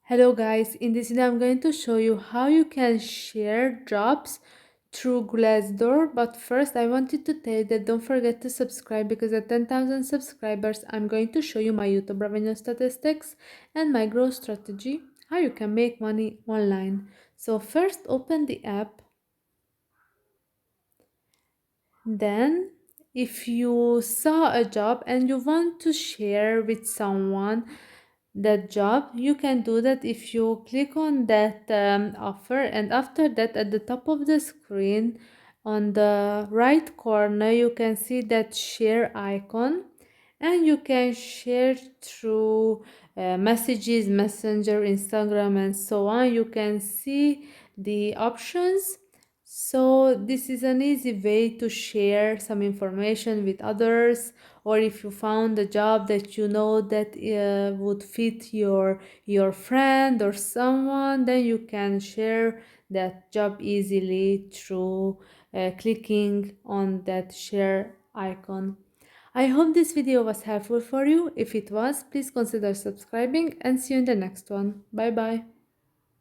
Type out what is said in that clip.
Hello guys, in this video I'm going to show you how you can share jobs through Glassdoor. But first I wanted to tell you that don't forget to subscribe, because at 10,000 subscribers I'm going to show you my YouTube revenue statistics and my growth strategy, how you can make money online. So first open the app, then if you saw a job and you want to share with someone that job, you can do that if you click on that offer, and after that at the top of the screen on the right corner you can see that share icon, and you can share through messages, messenger, Instagram and so on. You can see the options. So this is an easy way to share some information with others, or if you found a job that you know that would fit your friend or someone, then you can share that job easily through clicking on that share icon. I hope this video was helpful for you. If it was, please consider subscribing, and see you in the next one. Bye bye.